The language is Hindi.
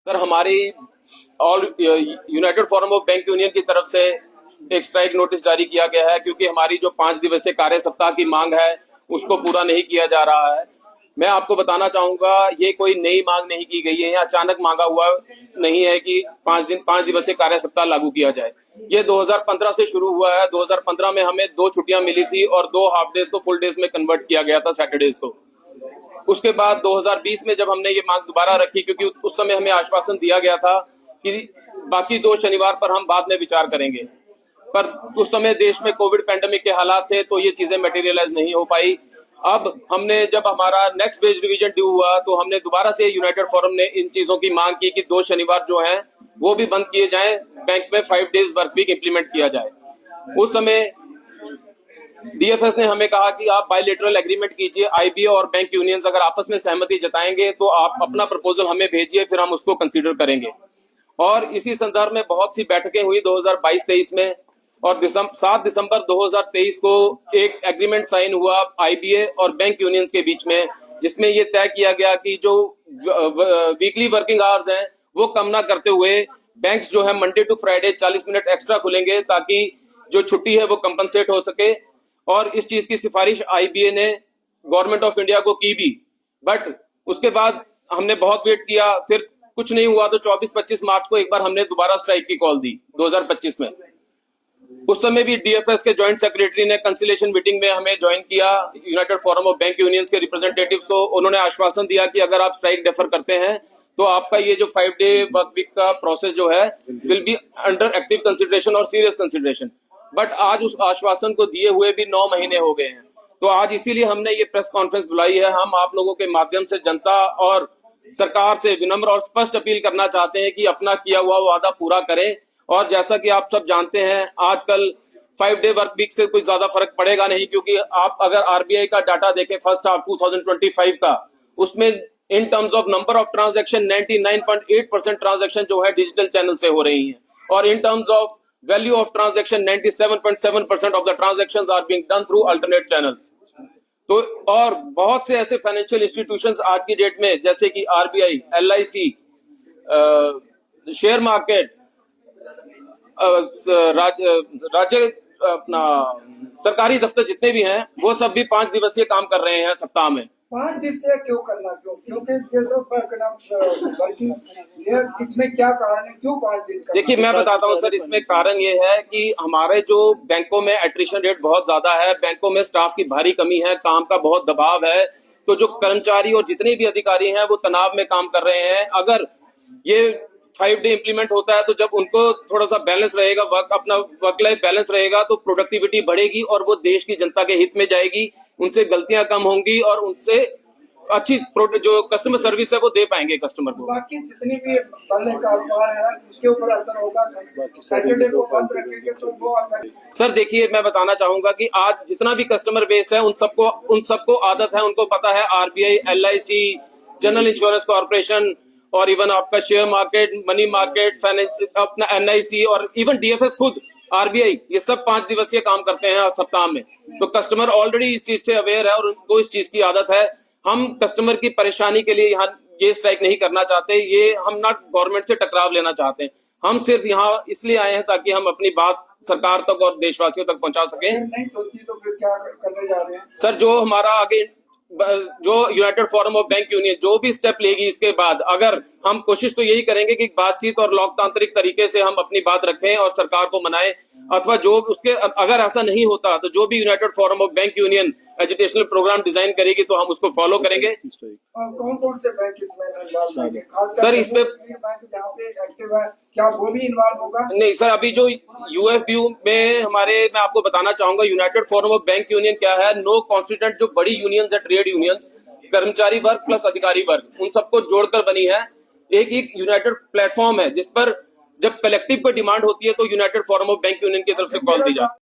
सर, हमारी all United forum of bank union की तरफ से एक स्ट्राइक नोटिस जारी किया गया है, क्योंकि हमारी जो 5 दिवसीय कार्य सप्ताह की मांग है उसको पूरा नहीं किया जा रहा है। मैं आपको बताना चाहूंगा, ये कोई नई मांग नहीं की गई है, ये अचानक मांगा हुआ नहीं है कि 5 दिवसीय कार्य सप्ताह लागू किया जाए। ये 2015 से शुरू हुआ है। 2015 में हमें 2 छुट्टियां मिली थी और 2 हाफ डेज को फुल डेज में कन्वर्ट किया गया था, सैटरडेज को। उसके बाद 2020 में जब हमने ये मांग दोबारा रखी, क्योंकि उस समय हमें आश्वासन दिया गया था कि बाकी 2 शनिवार पर हम बाद में विचार करेंगे, पर उस समय देश में कोविड पैंडेमिक के हालात थे तो ये चीजें मटेरियलाइज नहीं हो पाई। अब हमने जब हमारा नेक्स्ट वेज रिवीजन ड्यू हुआ तो हमने दोबारा से यूनाइटेड फोरम ने इन चीजों की मांग की कि 2 शनिवार जो हैं वो भी बंद किए जाएं, बैंक में 5 डेज वर्क वीक इंप्लीमेंट किया जाए। उस समय डीएफएस ने हमें कहा कि आप बायलैटरल एग्रीमेंट कीजिए, आईबीए और बैंक यूनियंस अगर आपस में सहमति जताएंगे तो आप अपना प्रपोजल हमें भेजिए, फिर हम उसको कंसीडर करेंगे। और इसी संदर्भ में बहुत सी बैठकें हुई 2022-23 में, और 7 दिसंबर 2023 को एक एग्रीमेंट साइन हुआ आईबीए और बैंक यूनियंस के बीच में, जिसमें ये तय किया गया कि जो वीकली वर्किंग आवर्स हैं वो कम ना करते हुए बैंक्स जो है Monday to Friday 40 minute extra खुलेंगे, ताकि जो छुट्टी है वो कंपनसेट हो सके। और इस चीज की सिफारिश आईबीए ने गवर्नमेंट ऑफ इंडिया को की भी, बट उसके बाद हमने बहुत वेट किया, फिर कुछ नहीं हुआ तो 24-25 मार्च को एक बार हमने दोबारा स्ट्राइक की कॉल दी 2025 में। उस समय भी डीएफएस के जॉइंट सेक्रेटरी ने कंसिलेशन मीटिंग में हमें ज्वाइन किया, United forum of bank unions के रिप्रेजेंटेटिव्स को। उन्होंने आश्वासन दिया कि अगर आप स्ट्राइक डेफर करते हैं तो आपका ये जो 5 डे वर्क वीक का प्रोसेस जो है will be under active consideration और सीरियस कंसिडरेशन। बट आज उस आश्वासन को दिए हुए भी 9 महीने हो गए हैं, तो आज इसीलिए हमने ये प्रेस कॉन्फ्रेंस बुलाई है। हम आप लोगों के माध्यम से जनता और सरकार से विनम्र और स्पष्ट अपील करना चाहते हैं कि अपना किया हुआ वादा पूरा करें। और जैसा कि आप सब जानते हैं, आजकल 5 डे वर्क वीक से कोई ज्यादा फर्क पड़ेगा नहीं, क्योंकि आप अगर आरबीआई का डाटा देखें फर्स्ट हाफ 2025 का, उसमें in terms of number of transaction 99.8% transaction जो है डिजिटल चैनल से हो रही हैं, और in terms of value of transaction 97.7% of the transactions are being done through alternate channels. तो और बहुत से ऐसे फाइनेंशियल इंस्टीट्यूशंस आज की डेट में, जैसे कि आरबीआई, एलआईसी, शेयर मार्केट, राज्य अपना सरकारी दफ्तर जितने भी हैं, वो सब भी 5 दिवसीय काम कर रहे हैं सप्ताह में। 5 दिवसीय क्यों करना, क्योंकि इसमें क्या कारण है, क्यों 5 दिन? देखिए, मैं बताता हूँ सर, इसमें कारण ये है कि हमारे जो बैंकों में एट्रिशन रेट बहुत ज्यादा है, बैंकों में स्टाफ की भारी कमी है, काम का बहुत दबाव है, तो जो कर्मचारी और जितने भी अधिकारी हैं वो तनाव में काम कर रहे हैं। अगर ये 5 डे इंप्लीमेंट होता है तो जब उनको थोड़ा सा बैलेंस रहेगा, अपना वर्क लाइफ बैलेंस रहेगा, तो प्रोडक्टिविटी बढ़ेगी और वो देश की जनता के हित में जाएगी, उनसे गलतियां कम होंगी और उनसे अच्छी जो कस्टमर सर्विस है वो दे पाएंगे कस्टमर को। बाकी जितनी भी बड़े कारोबार है उसके ऊपर असर होगा। सैटरडे को बंद रखेंगे तो वो सर देखिए, मैं बताना चाहूंगा कि आज जितना भी कस्टमर बेस है उन सबको आदत है, उनको पता है RBI, LIC, general insurance corporation और इवन आपका शेयर मार्केट, मनी मार्केट, अपना एनआईसी और इवन डीएफएस खुद, आरबीआई, ये सब 5 दिवसीय काम करते हैं सप्ताह में। तो कस्टमर ऑलरेडी इस चीज से अवेयर है और उनको इस चीज की आदत है। हम कस्टमर की परेशानी के लिए यहाँ ये स्ट्राइक नहीं करना चाहते, ये हम ना गवर्नमेंट से टकराव लेना चाहते हैं। हम सिर्फ यहाँ इसलिए आए हैं ताकि हम अपनी बात सरकार तक और देशवासियों तक पहुंचा सकें। नहीं सोची तो फिर क्या करने जा रहे हैं? सर, जो हमारा आगे जो United forum of bank union जो भी स्टेप लेगी इसके बाद, अगर हम कोशिश तो यही करेंगे कि बातचीत और लोकतांत्रिक तरीके से हम अपनी बात रखें और सरकार को मनाएं, अथवा जो उसके अगर ऐसा नहीं होता तो जो भी united forum of bank union educational programme design करेगी तो हम उसको फॉलो करेंगे। कौन कौन से बैंक इसमें सर इसमें एक्टिव है, क्या वो भी इन्वॉल्व होगा? नहीं सर, अभी जो यूएफबीयू में हमारे, मैं आपको बताना चाहूंगा United forum of bank union क्या है, नो कॉन्स्टिट्यूएंट जो बड़ी यूनियंस है, ट्रेड यूनियंस, कर्मचारी वर्ग प्लस अधिकारी वर्ग, उन सबको जोड़कर बनी है एक यूनाइटेड प्लेटफॉर्म है, जिस पर जब कलेक्टिव कोई डिमांड होती है तो United forum of bank union की तरफ से कॉल दी जाती है।